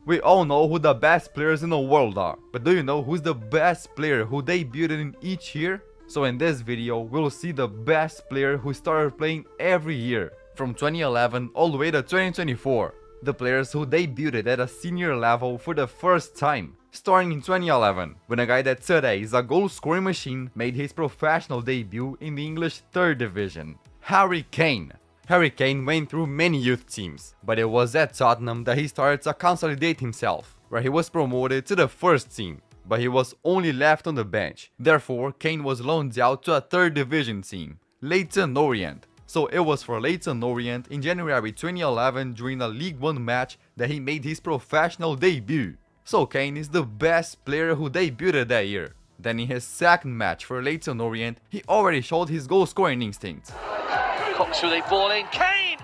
We all know who the best players in the world are, but do you know who's the best player who debuted in each year? So in this video, we'll see the best player who started playing every year, from 2011 all the way to 2024. The players who debuted at a senior level for the first time, starting in 2011, when a guy that today is a goal-scoring machine made his professional debut in the English 3rd Division, Harry Kane. Harry Kane went through many youth teams, but it was at Tottenham that he started to consolidate himself, where he was promoted to the first team, but he was only left on the bench. Therefore, Kane was loaned out to a 3rd Division team, Leyton Orient. So it was for Leyton Orient in January 2011 during a League 1 match that he made his professional debut. So Kane is the best player who debuted that year. Then in his second match for Leyton Orient, he already showed his goal-scoring instinct. Cox with a ball in, Kane!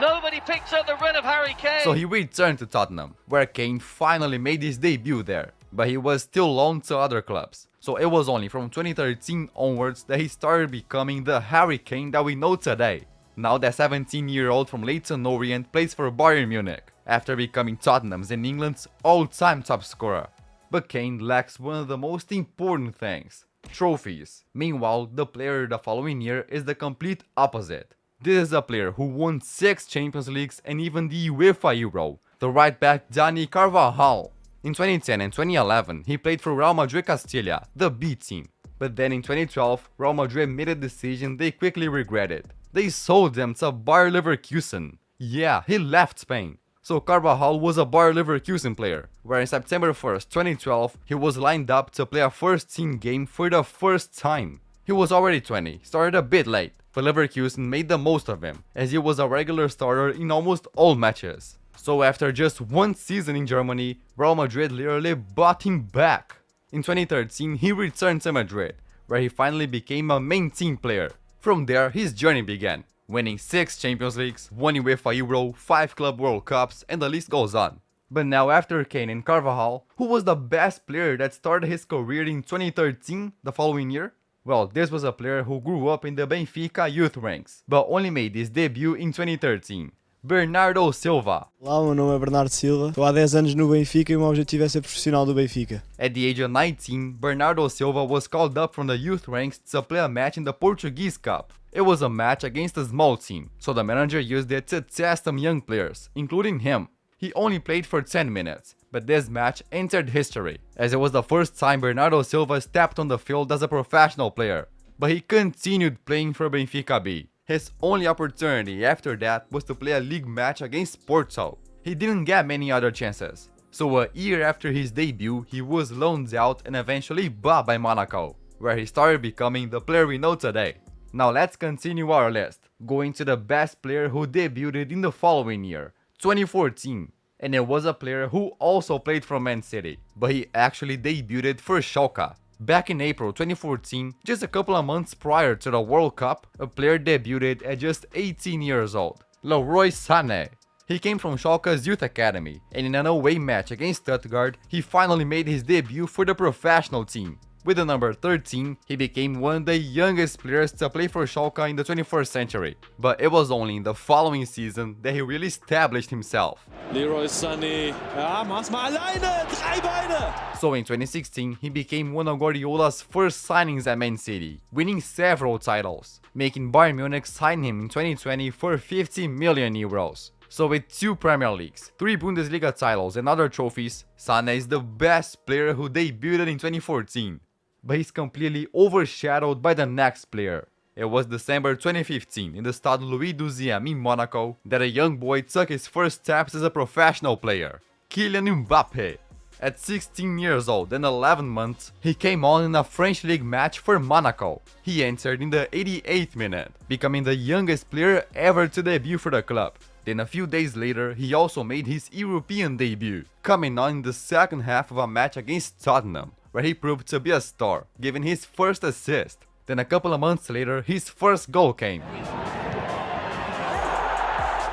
Nobody picks up the run of Harry Kane! So he returned to Tottenham, where Kane finally made his debut there, but he was still loaned to other clubs. So it was only from 2013 onwards that he started becoming the Harry Kane that we know today. Now the 17-year-old from Leyton Orient plays for Bayern Munich, after becoming Tottenham's and England's all-time top scorer. But Kane lacks one of the most important things: trophies. Meanwhile, the player the following year is the complete opposite. This is a player who won 6 Champions Leagues and even the UEFA Euro, the right back Dani Carvajal. In 2010 and 2011, he played for Real Madrid Castilla, the B team. But then in 2012, Real Madrid made a decision they quickly regretted. They sold them to Bayer Leverkusen. Yeah, he left Spain. So Carvajal was a Bayer Leverkusen player, where in September 1st, 2012, he was lined up to play a first team game for the first time. He was already 20, started a bit late, but Leverkusen made the most of him, as he was a regular starter in almost all matches. So after just one season in Germany, Real Madrid literally bought him back. In 2013, he returned to Madrid, where he finally became a main team player. From there, his journey began, winning 6 Champions Leagues, 1 UEFA Euro, 5 Club World Cups, and the list goes on. But now after Kane and Carvajal, who was the best player that started his career in 2013, the following year? Well, this was a player who grew up in the Benfica youth ranks, but only made his debut in 2013. Bernardo Silva. Olá, meu nome é Bernardo Silva, estou há 10 anos no Benfica e o meu objetivo é ser profissional do Benfica. At the age of 19, Bernardo Silva was called up from the youth ranks to play a match in the Portuguese Cup. It was a match against a small team, so the manager used it to test some young players, including him. He only played for 10 minutes, but this match entered history, as it was the first time Bernardo Silva stepped on the field as a professional player. But he continued playing for Benfica B. His only opportunity after that was to play a league match against Porto. He didn't get many other chances. So a year after his debut, he was loaned out and eventually bought by Monaco, where he started becoming the player we know today. Now let's continue our list, going to the best player who debuted in the following year, 2014. And it was a player who also played for Man City, but he actually debuted for Schalke. Back in April 2014, just a couple of months prior to the World Cup, a player debuted at just 18 years old, Leroy Sane. He came from Schalke's youth academy, and in an away match against Stuttgart, he finally made his debut for the professional team. With the number 13, he became one of the youngest players to play for Schalke in the 21st century. But it was only in the following season that he really established himself. Leroy Sane, ja, mach's mal alleine, 3 Beine! So in 2016, he became one of Guardiola's first signings at Man City, winning several titles, making Bayern Munich sign him in 2020 for 50 million euros. So with 2 Premier Leagues, 3 Bundesliga titles and other trophies, Sane is the best player who debuted in 2014. But he's completely overshadowed by the next player. It was December 2015 in the Stade Louis XII in Monaco that a young boy took his first steps as a professional player, Kylian Mbappe. At 16 years old and 11 months, he came on in a French League match for Monaco. He entered in the 88th minute, becoming the youngest player ever to debut for the club. Then a few days later, he also made his European debut, coming on in the second half of a match against Tottenham, where he proved to be a star, giving his first assist. Then a couple of months later, his first goal came.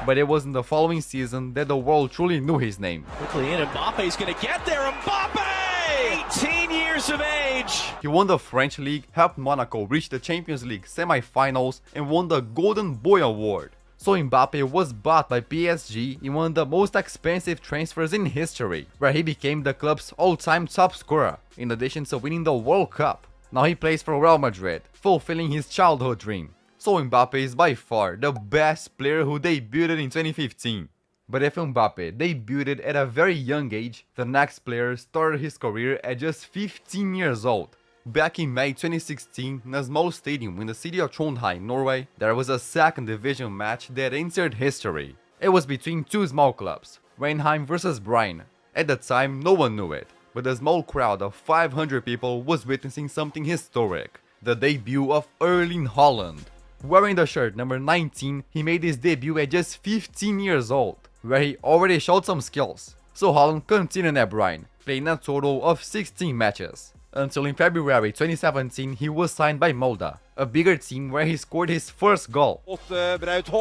But it was in the following season that the world truly knew his name. Quickly in, Mbappe's gonna get there, Mbappe! 18 years of age! He won the French League, helped Monaco reach the Champions League semi-finals, and won the Golden Boy Award. So Mbappe was bought by PSG in one of the most expensive transfers in history, where he became the club's all-time top scorer, in addition to winning the World Cup. Now he plays for Real Madrid, fulfilling his childhood dream. So Mbappe is by far the best player who debuted in 2015. But if Mbappe debuted at a very young age, the next player started his career at just 15 years old. Back in May 2016, in a small stadium in the city of Trondheim, Norway, there was a second division match that entered history. It was between two small clubs, Weinheim vs Brein. At the time, no one knew it, but a small crowd of 500 people was witnessing something historic, the debut of Erling Haaland. Wearing the shirt number 19, he made his debut at just 15 years old, where he already showed some skills. So Haaland continued at Brein, playing a total of 16 matches. Until in February 2017 he was signed by Molde, a bigger team where he scored his first goal. At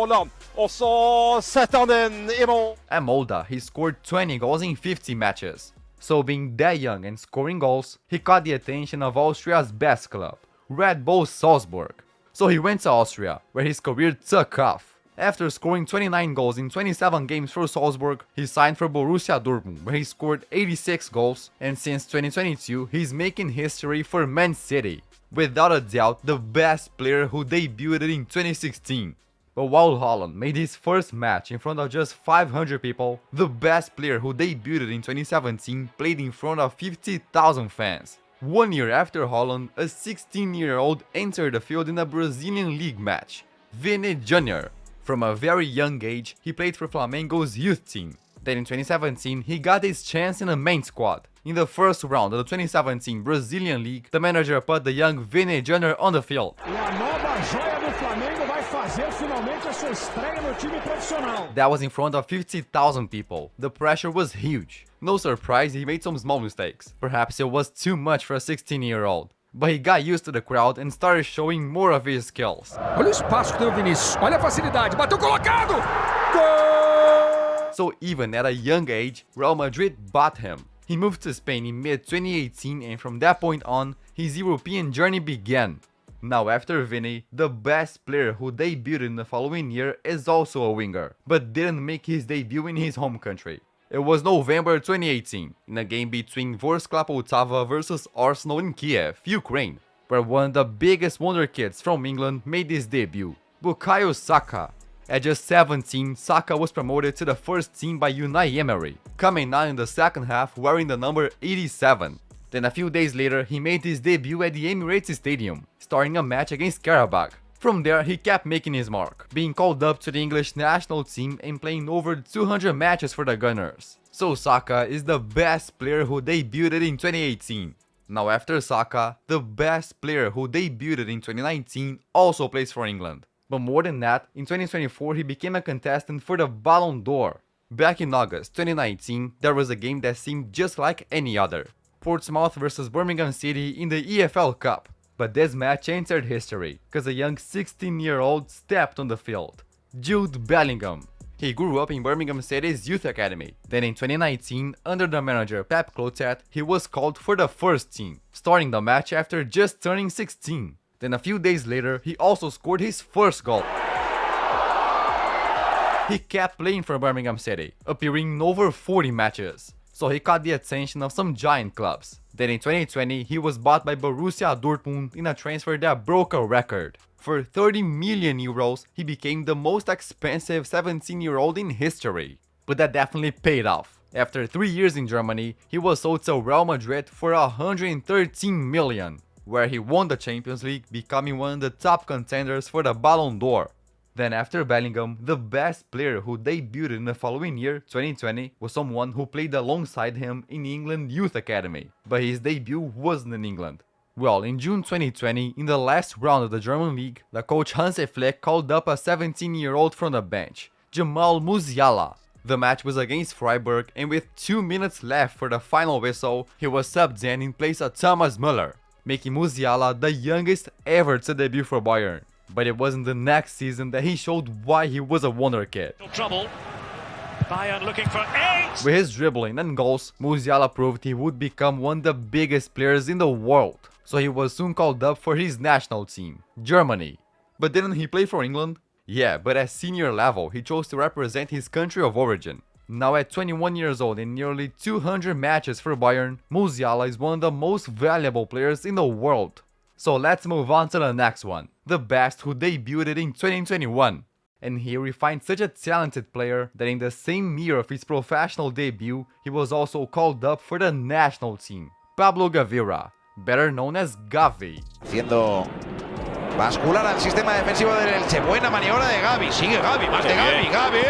Molde he scored 20 goals in 50 matches. So being that young and scoring goals, he caught the attention of Austria's best club, Red Bull Salzburg. So he went to Austria, where his career took off. After scoring 29 goals in 27 games for Salzburg, he signed for Borussia Dortmund, where he scored 86 goals, and since 2022, he's making history for Man City. Without a doubt, the best player who debuted in 2016. But while Haaland made his first match in front of just 500 people, the best player who debuted in 2017 played in front of 50,000 fans. 1 year after Haaland, a 16-year-old entered the field in a Brazilian league match, Vinicius Junior. From a very young age, he played for Flamengo's youth team. Then in 2017, he got his chance in the main squad. In the first round of the 2017 Brazilian League, the manager put the young Vinicius Junior on the field. That was in front of 50,000 people. The pressure was huge. No surprise, he made some small mistakes. Perhaps it was too much for a 16-year-old. But he got used to the crowd and started showing more of his skills. Olha o espaço que tem o Vinícius. Olha a facilidade. Bateu colocado. So even at a young age, Real Madrid bought him. He moved to Spain in mid-2018 and from that point on, his European journey began. Now after Vini, the best player who debuted in the following year is also a winger, but didn't make his debut in his home country. It was November 2018, in a game between Vorskla Poltava versus Arsenal in Kiev, Ukraine, where one of the biggest wonder kids from England made his debut, Bukayo Saka. At just 17, Saka was promoted to the first team by Unai Emery, coming on in the second half wearing the number 87. Then a few days later, he made his debut at the Emirates Stadium, starting a match against Karabakh. From there, he kept making his mark, being called up to the English national team and playing over 200 matches for the Gunners. So Saka is the best player who debuted in 2018. Now after Saka, the best player who debuted in 2019 also plays for England. But more than that, in 2024 he became a contestant for the Ballon d'Or. Back in August 2019, there was a game that seemed just like any other. Portsmouth vs Birmingham City in the EFL Cup. But this match entered history, because a young 16-year-old stepped on the field. Jude Bellingham. He grew up in Birmingham City's youth academy. Then in 2019, under the manager Pep Clotet, he was called for the first team, starting the match after just turning 16. Then a few days later, he also scored his first goal. He kept playing for Birmingham City, appearing in over 40 matches. So he caught the attention of some giant clubs. Then in 2020, he was bought by Borussia Dortmund in a transfer that broke a record. For 30 million euros, he became the most expensive 17-year-old in history. But that definitely paid off. After 3 years in Germany, he was sold to Real Madrid for 113 million, where he won the Champions League, becoming one of the top contenders for the Ballon d'Or. Then after Bellingham, the best player who debuted in the following year, 2020, was someone who played alongside him in England Youth Academy, but his debut wasn't in England. Well, in June 2020, in the last round of the German League, the coach Hansi Flick called up a 17-year-old from the bench, Jamal Muala. The match was against Freiburg, and with 2 minutes left for the final whistle, he was subbed in place of Thomas Müller, making Musiala the youngest ever to debut for Bayern. But it wasn't the next season that he showed why he was a wonder kid. Trouble. Bayern looking for 8. With his dribbling and goals, Musiala proved he would become one of the biggest players in the world. So he was soon called up for his national team, Germany. But didn't he play for England? Yeah, but at senior level, he chose to represent his country of origin. Now at 21 years old and nearly 200 matches for Bayern, Musiala is one of the most valuable players in the world. So let's move on to the next one, the best who debuted in 2021. And here we find such a talented player that in the same year of his professional debut, he was also called up for the national team. Pablo Garca, better known as Gavi. Haciendo bascular al sistema defensivo del Elche. Buena maniobra de Gavi. Sigue Gavi, más de Gavi. Gavi.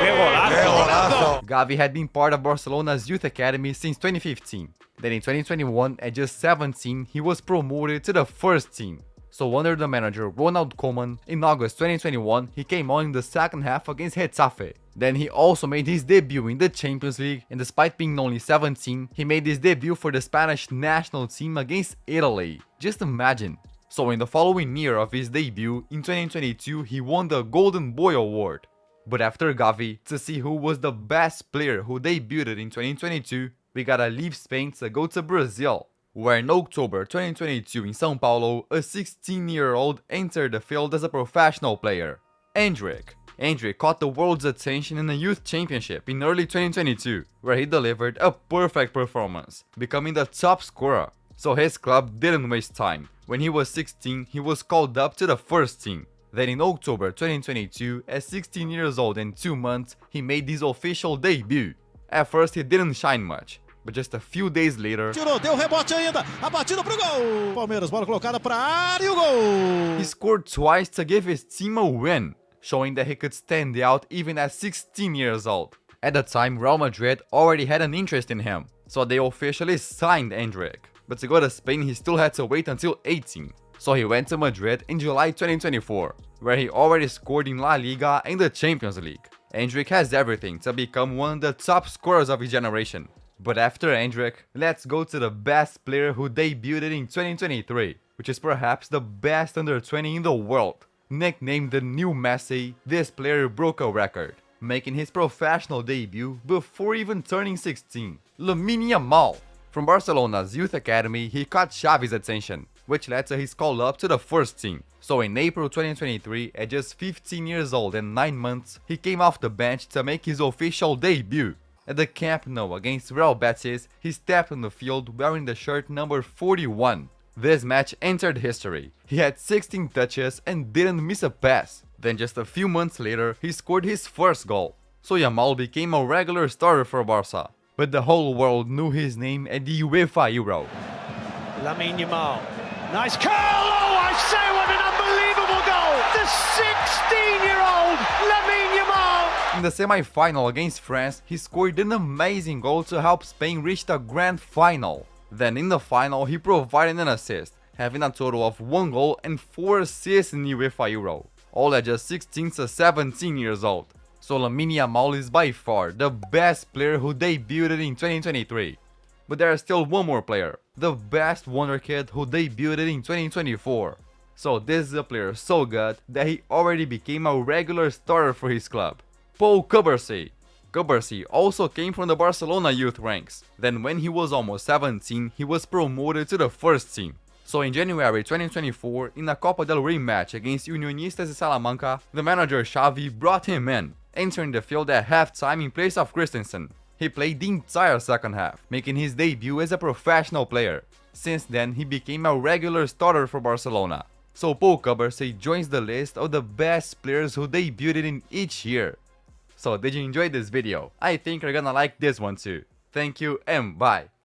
¡Qué golazo! ¡Qué golazo! Gavi had been part of Barcelona's youth academy since 2015. Then in 2021, at just 17, he was promoted to the first team. So under the manager Ronald Koeman, in August 2021, he came on in the second half against Getafe. Then he also made his debut in the Champions League, and despite being only 17, he made his debut for the Spanish national team against Italy. Just imagine. So in the following year of his debut, in 2022, he won the Golden Boy Award. But after Gavi, to see who was the best player who debuted in 2022, we gotta leave Spain to go to Brazil, where in October 2022 in São Paulo, a 16-year-old entered the field as a professional player. Andriy caught the world's attention in a youth championship in early 2022, where he delivered a perfect performance, becoming the top scorer. So his club didn't waste time. When he was 16, he was called up to the first team. Then in October 2022, at 16 years old and 2 months, he made his official debut. At first he didn't shine much, but just a few days later, tirou, deu rebote ainda, a batida pro gol. Palmeiras, bola colocada pra área e o gol. He scored twice to give his team a win, showing that he could stand out even at 16 years old. At the time, Real Madrid already had an interest in him, so they officially signed Andriy. But to go to Spain, he still had to wait until 18. So he went to Madrid in July 2024, where he already scored in La Liga and the Champions League. Andriy has everything to become one of the top scorers of his generation. But after Andriy, let's go to the best player who debuted in 2023, which is perhaps the best under 20 in the world. Nicknamed the new Messi, this player broke a record, making his professional debut before even turning 16. Lamine Yamal. From Barcelona's youth academy, he caught Xavi's attention, which led to his call up to the first team. So in April 2023, at just 15 years old and 9 months, he came off the bench to make his official debut. At the Camp Nou against Real Betis, he stepped on the field wearing the shirt number 41. This match entered history. He had 16 touches and didn't miss a pass. Then just a few months later, he scored his first goal. So Yamal became a regular starter for Barca. But the whole world knew his name at the UEFA Euro. Lamine Yamal. Nice curl! Oh, I say, what an unbelievable goal! The 16-year-old Lamine Yamal! In the semi-final against France, he scored an amazing goal to help Spain reach the grand final. Then in the final, he provided an assist, having a total of 1 goal and 4 assists in the UEFA Euro, all at just 16 to 17 years old. So Lamine Yamal is by far the best player who debuted in 2023. But there is still one more player, the best wonder kid who debuted in 2024. So this is a player so good that he already became a regular starter for his club. Paul Garca. Garca also came from the Barcelona youth ranks. Then when he was almost 17, he was promoted to the first team. So in January 2024, in a Copa del Rey match against Unionistas de Salamanca, the manager Xavi brought him in, entering the field at halftime in place of Christensen. He played the entire second half, making his debut as a professional player. Since then, he became a regular starter for Barcelona. So Paul Garca joins the list of the best players who debuted in each year. So did you enjoy this video? I think you're gonna like this one too. Thank you and bye.